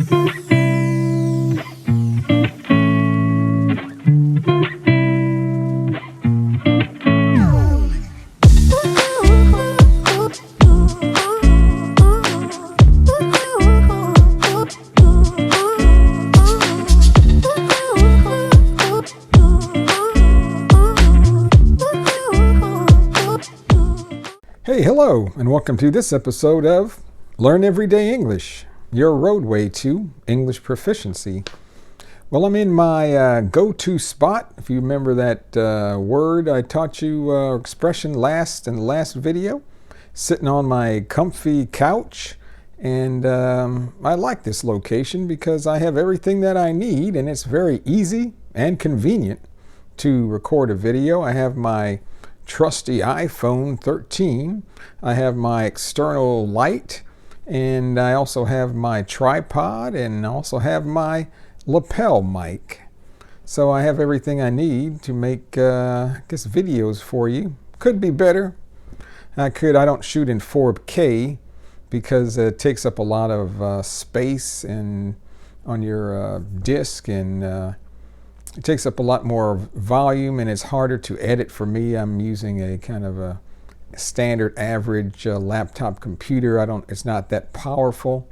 Hey, hello, and welcome to this episode of Learn Everyday English, your roadway to English proficiency. Well, I'm in my go-to spot. If you remember that word I taught you, expression in the last video, sitting on my comfy couch. And I like this location because I have everything that I need, and it's very easy and convenient to record a video. I have my trusty iPhone 13. I have my external light, and I also have my tripod, and I also have my lapel mic. So I have everything I need to make videos for you. Could be better. I don't shoot in 4K because it takes up a lot of space and on your disc, and it takes up a lot more volume, and it's harder to edit for me. I'm using a kind of a standard average laptop computer. It's not that powerful.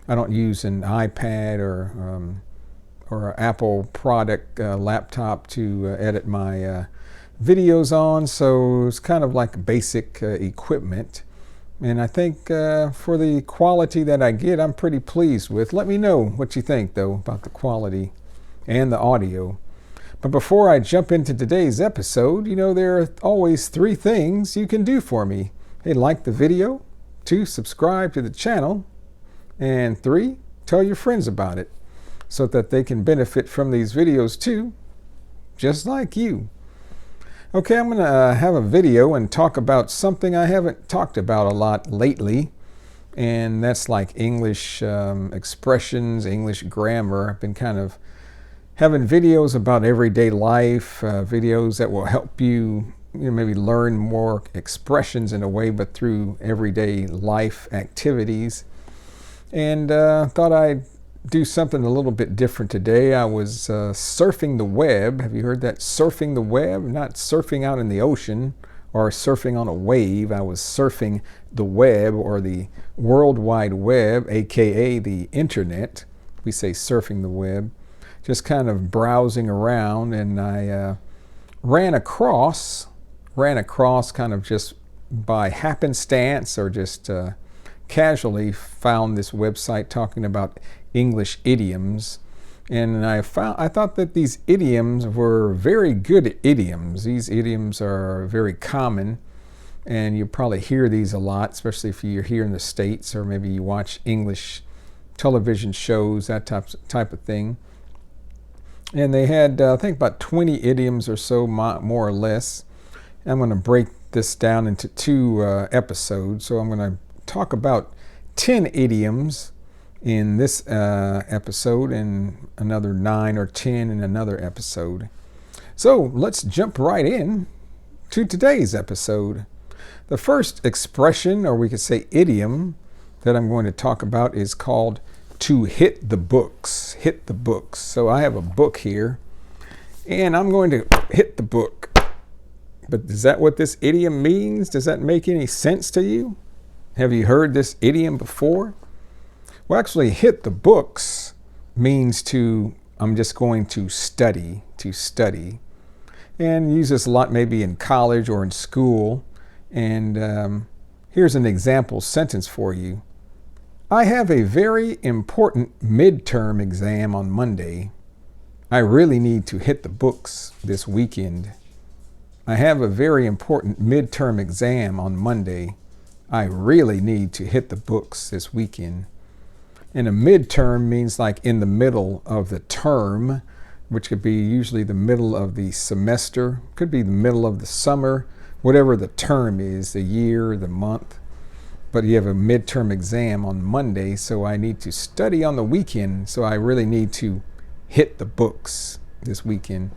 I don't use an iPad or an Apple product laptop to edit my videos on, so it's kind of like basic equipment. And I think for the quality that I get, I'm pretty pleased with. Let me know what you think, though, about the quality and the audio. But before I jump into today's episode, there are always 3 things you can do for me. Hey, like the video, 2, subscribe to the channel, and 3, tell your friends about it so that they can benefit from these videos too, just like you. Okay, I'm going to have a video and talk about something I haven't talked about a lot lately, and that's like English expressions, English grammar. I've been kind of having videos about everyday life, videos that will help you, maybe learn more expressions in a way, but through everyday life activities. And thought I'd do something a little bit different today. I was surfing the web. Have you heard that? Surfing the web? Not surfing out in the ocean or surfing on a wave. I was surfing the web, or the World Wide Web, aka the internet. We say surfing the web. Just kind of browsing around, and I ran across kind of just by happenstance, or just casually found this website talking about English idioms. And I thought that these idioms were very good idioms. These idioms are very common, and you probably hear these a lot, especially if you're here in the States, or maybe you watch English television shows, that type of thing. And they had, I think, about 20 idioms or so, more or less. I'm going to break this down into 2 episodes. So I'm going to talk about 10 idioms in this episode, and another 9 or 10 in another episode. So let's jump right in to today's episode. The first expression, or we could say idiom, that I'm going to talk about is called to hit the books. Hit the books. So I have a book here, and I'm going to hit the book. But is that what this idiom means? Does that make any sense to you? Have you heard this idiom before? Well, actually, hit the books means I'm just going to study, and use this a lot maybe in college or in school. And here's an example sentence for you. I have a very important midterm exam on Monday. I really need to hit the books this weekend. I have a very important midterm exam on Monday. I really need to hit the books this weekend. And a midterm means like in the middle of the term, which could be usually the middle of the semester, could be the middle of the summer, whatever the term is, the year, the month. But you have a midterm exam on Monday, so I need to study on the weekend, so I really need to hit the books this weekend.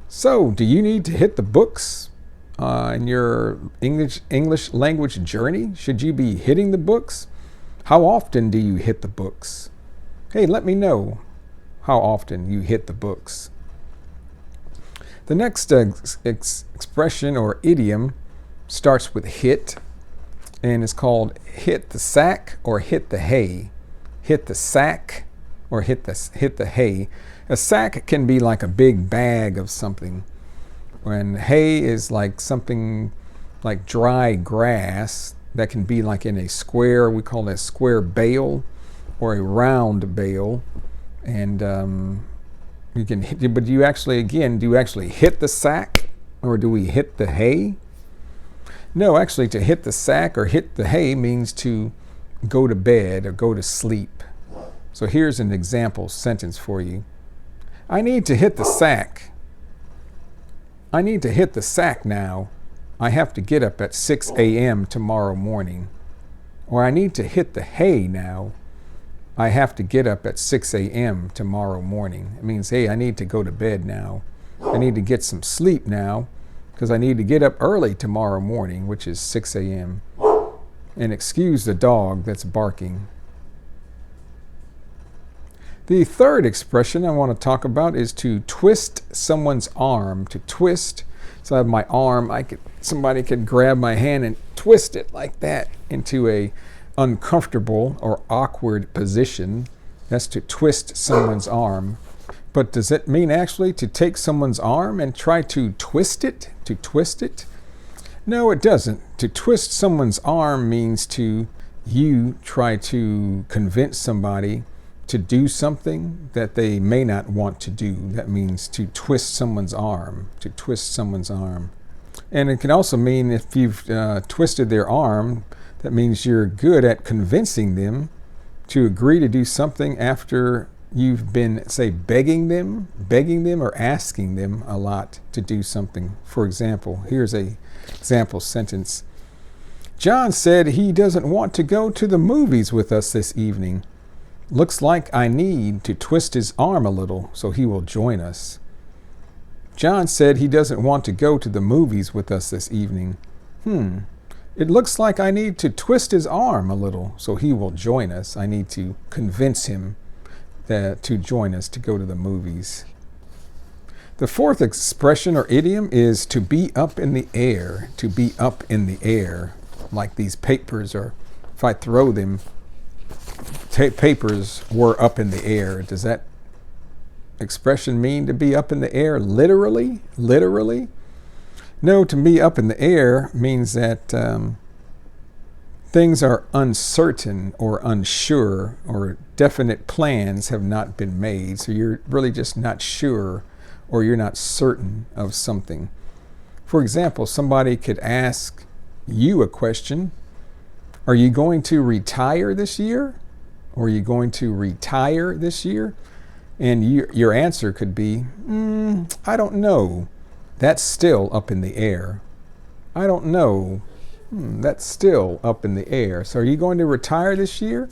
So, do you need to hit the books in your English language journey? Should you be hitting the books? How often do you hit the books? Hey, let me know how often you hit the books. The next expression or idiom starts with hit, and it's called hit the sack or hit the hay. Hit the sack or hit the hay. A sack can be like a big bag of something, when hay is like something like dry grass that can be like in a square, we call it a square bale or a round bale. And you can hit, but do you actually hit the sack, or do we hit the hay? No, actually to hit the sack or hit the hay means to go to bed or go to sleep. So here's an example sentence for you. I need to hit the sack. I need to hit the sack now. I have to get up at 6 a.m. tomorrow morning. Or I need to hit the hay now. I have to get up at 6 a.m. tomorrow morning. It means, hey, I need to go to bed now. I need to get some sleep now because I need to get up early tomorrow morning, which is 6 a.m. And excuse the dog that's barking. The third expression I want to talk about is to twist someone's arm. To twist. So I have my arm, somebody could grab my hand and twist it like that into a uncomfortable or awkward position. That's to twist someone's arm. But does it mean actually to take someone's arm and try to twist it? To twist it? No, it doesn't. To twist someone's arm means you try to convince somebody to do something that they may not want to do. That means to twist someone's arm. To twist someone's arm. And it can also mean if you've twisted their arm, that means you're good at convincing them to agree to do something after you've been, say, begging them or asking them a lot to do something. For example, here's a example sentence. John said he doesn't want to go to the movies with us this evening. Looks like I need to twist his arm a little so he will join us. John said he doesn't want to go to the movies with us this evening. It looks like I need to twist his arm a little so he will join us. I need to convince him to join us to go to the movies. The fourth expression or idiom is to be up in the air. To be up in the air. Like these papers, or if I throw them, papers were up in the air. Does that expression mean to be up in the air literally? Literally? No, to be up in the air means that things are uncertain or unsure, or definite plans have not been made. So you're really just not sure, or you're not certain of something. For example, somebody could ask you a question. Are you going to retire this year? Or are you going to retire this year? And your answer could be, I don't know. That's still up in the air. I don't know. That's still up in the air. So are you going to retire this year?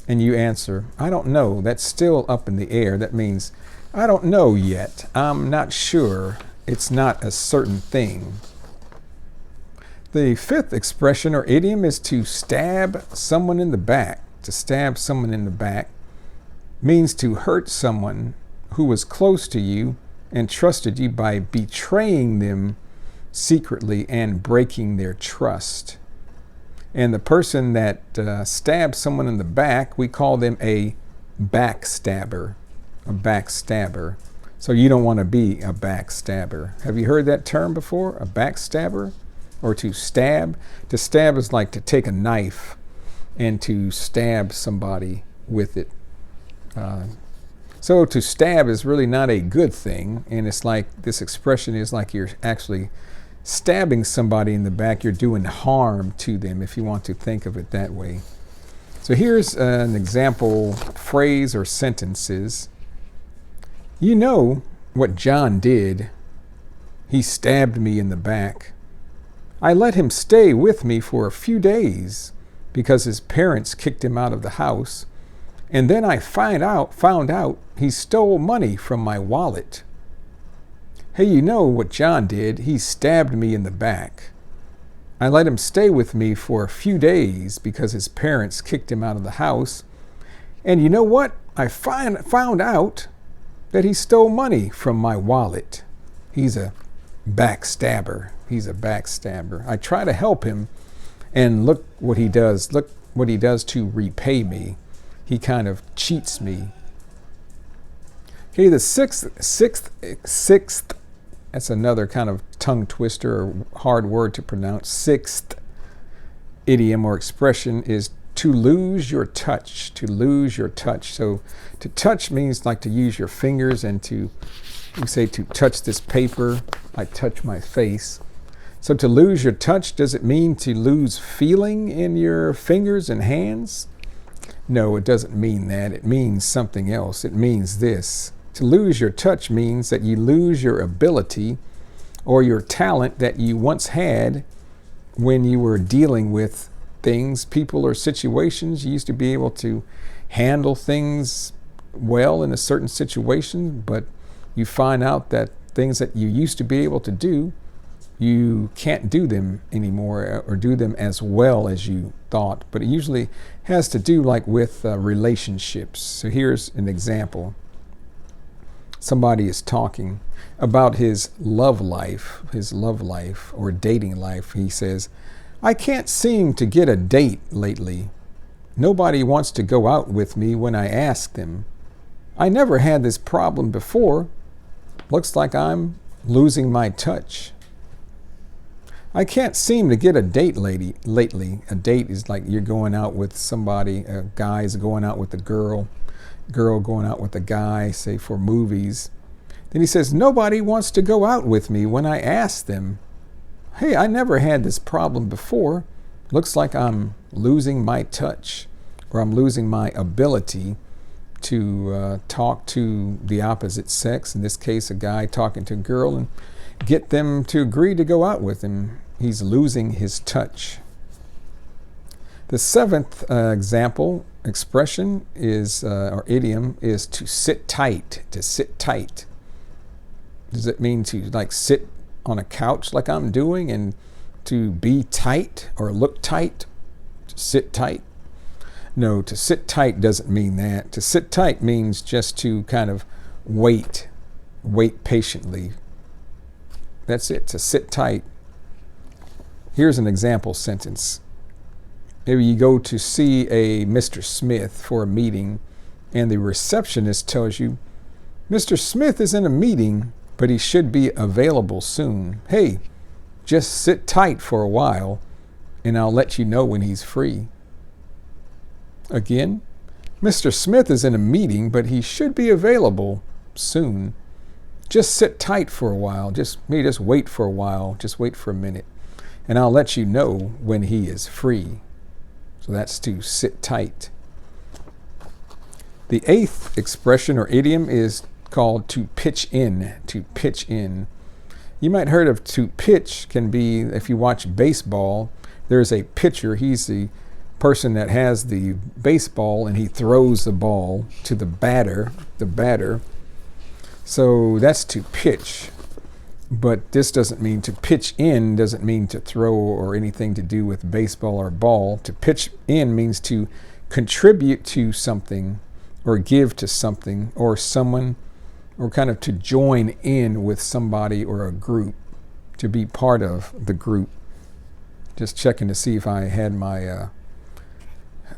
And you answer, I don't know. That's still up in the air. That means, I don't know yet. I'm not sure. It's not a certain thing. The fifth expression or idiom is to stab someone in the back. To stab someone in the back means to hurt someone who was close to you and trusted you by betraying them secretly and breaking their trust. And the person that stabs someone in the back, we call them a backstabber. A backstabber. So you don't want to be a backstabber. Have you heard that term before? A backstabber? Or to stab? To stab is like to take a knife and to stab somebody with it. So to stab is really not a good thing. And it's like, this expression is like you're actually stabbing somebody in the back. You're doing harm to them, if you want to think of it that way. So here's an example phrase or sentences. You know what John did. He stabbed me in the back. I let him stay with me for a few days because his parents kicked him out of the house. And then I found out he stole money from my wallet. Hey, you know what John did? He stabbed me in the back. I let him stay with me for a few days because his parents kicked him out of the house. And you know what? I found out that he stole money from my wallet. He's a backstabber. He's a backstabber. I try to help him, and look what he does. Look what he does to repay me. He kind of cheats me. Okay, the sixth, that's another kind of tongue twister or hard word to pronounce. Sixth idiom or expression is to lose your touch. To lose your touch. So to touch means like to use your fingers, and to, you say to touch this paper, I touch my face. So to lose your touch, does it mean to lose feeling in your fingers and hands? No, it doesn't mean that. It means something else. It means this. To lose your touch means that you lose your ability or your talent that you once had when you were dealing with things, people, or situations. You used to be able to handle things well in a certain situation, but you find out that things that you used to be able to do, you can't do them anymore or do them as well as you thought. But it usually has to do like with relationships. So here's an example. Somebody is talking about his love life or dating life. He says, I can't seem to get a date lately. Nobody wants to go out with me when I ask them. I never had this problem before. Looks like I'm losing my touch. I can't seem to get a date lately. A date is like you're going out with somebody. A guy is going out with a girl going out with a guy, say for movies. Then he says, nobody wants to go out with me when I ask them. Hey, I never had this problem before. Looks like I'm losing my touch, or I'm losing my ability to talk to the opposite sex, in this case a guy talking to a girl, and get them to agree to go out with him. He's losing his touch. The seventh expression is, or idiom, is to sit tight. To sit tight. Does it mean to like sit on a couch like I'm doing and to be tight or look tight? To sit tight? No, to sit tight doesn't mean that. To sit tight means just to kind of wait patiently. That's it, to sit tight. Here's an example sentence. Maybe you go to see a Mr. Smith for a meeting, and the receptionist tells you, Mr. Smith is in a meeting, but he should be available soon. Hey, just sit tight for a while, and I'll let you know when he's free. Again, Mr. Smith is in a meeting, but he should be available soon. Just sit tight for a while. Just wait for a while. Just wait for a minute, and I'll let you know when he is free. So that's to sit tight. The eighth expression or idiom is called to pitch in. To pitch in. You might heard of to pitch can be, if you watch baseball, there's a pitcher. He's the person that has the baseball and he throws the ball to the batter. So that's to pitch. But this doesn't mean to pitch in, doesn't mean to throw or anything to do with baseball or ball. To pitch in means to contribute to something or give to something or someone, or kind of to join in with somebody or a group, to be part of the group. Just checking to see if I had my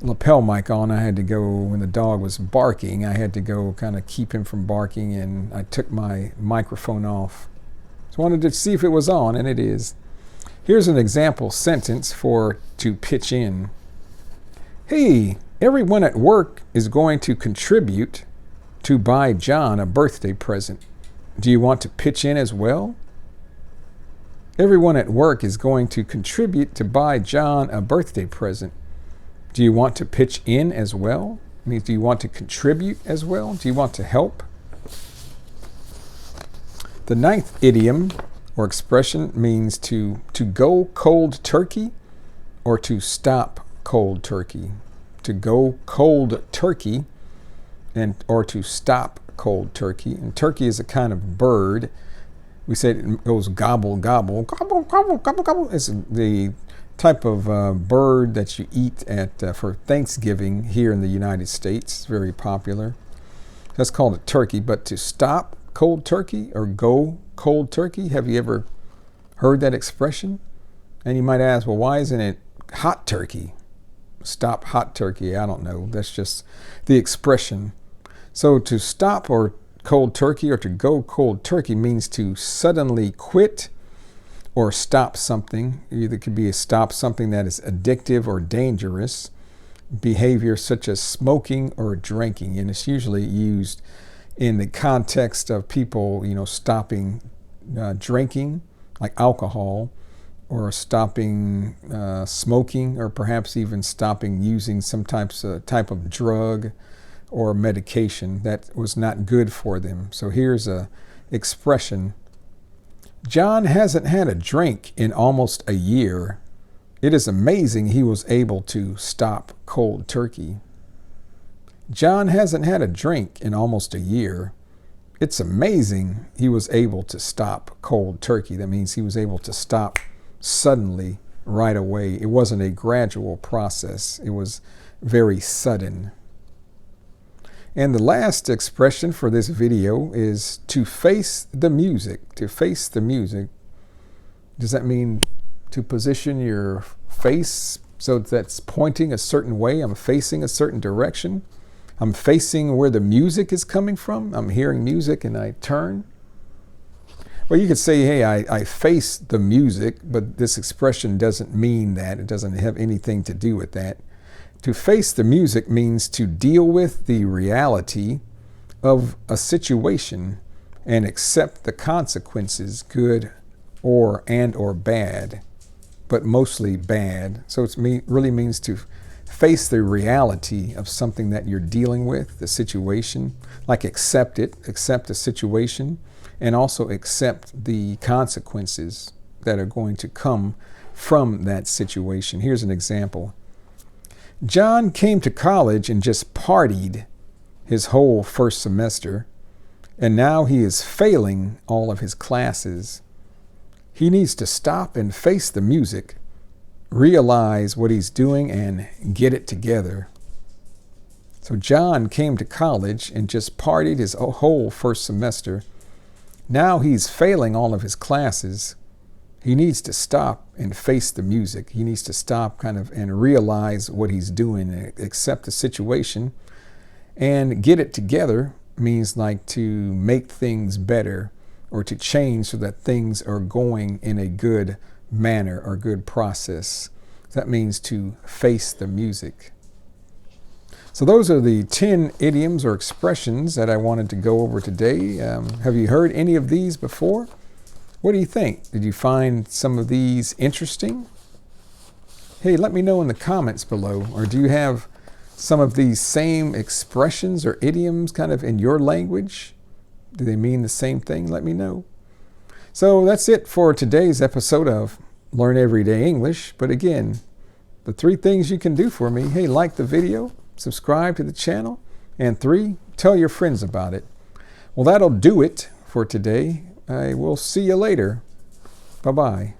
lapel mic on. I had to go, when the dog was barking, I had to go kind of keep him from barking, and I took my microphone off. So I wanted to see if it was on, and it is. Here's an example sentence for to pitch in. Hey, everyone at work is going to contribute to buy John a birthday present. Do you want to pitch in as well? Everyone at work is going to contribute to buy John a birthday present. Do you want to pitch in as well? I mean, do you want to contribute as well? Do you want to help? The ninth idiom or expression means to go cold turkey or to stop cold turkey. To go cold turkey or to stop cold turkey. And turkey is a kind of bird. We said it goes gobble, gobble, gobble, gobble, gobble, gobble. It's the type of bird that you eat for Thanksgiving here in the United States. It's very popular. That's called a turkey. But to stop cold turkey or go cold turkey, have you ever heard that expression? And you might ask, well, why isn't it hot turkey? Stop hot turkey. I don't know. That's just the expression. So to stop or cold turkey or to go cold turkey means to suddenly quit or stop something. Either could be a stop something that is addictive or dangerous behavior, such as smoking or drinking. And it's usually used in the context of people, stopping drinking, like alcohol, or stopping smoking, or perhaps even stopping using some type of drug or medication that was not good for them. So here's a expression. John hasn't had a drink in almost a year. It is amazing he was able to stop cold turkey. John hasn't had a drink in almost a year. It's amazing he was able to stop cold turkey. That means he was able to stop suddenly, right away. It wasn't a gradual process. It was very sudden. And the last expression for this video is to face the music. To face the music. Does that mean to position your face so that's pointing a certain way? I'm facing a certain direction. I'm facing where the music is coming from. I'm hearing music and I turn. Well, you could say, hey, I face the music, but this expression doesn't mean that. It doesn't have anything to do with that. To face the music means to deal with the reality of a situation and accept the consequences, good or bad, but mostly bad. So it really means to face the reality of something that you're dealing with, the situation, like accept the situation, and also accept the consequences that are going to come from that situation. Here's an example. John came to college and just partied his whole first semester, and now he is failing all of his classes. He needs to stop and face the music, realize what he's doing, and get it together. So John came to college and just partied his whole first semester. Now he's failing all of his classes. He needs to stop and face the music. He needs to stop and realize what he's doing and accept the situation. And get it together means like to make things better or to change so that things are going in a good manner or good process. That means to face the music. So those are the 10 idioms or expressions that I wanted to go over today. Have you heard any of these before? What do you think? Did you find some of these interesting? Hey, let me know in the comments below. Or do you have some of these same expressions or idioms kind of in your language? Do they mean the same thing? Let me know. So that's it for today's episode of Learn Everyday English. But again, the 3 things you can do for me. Hey, like the video, subscribe to the channel, and 3, tell your friends about it. Well, that'll do it for today. I will see you later. Bye-bye.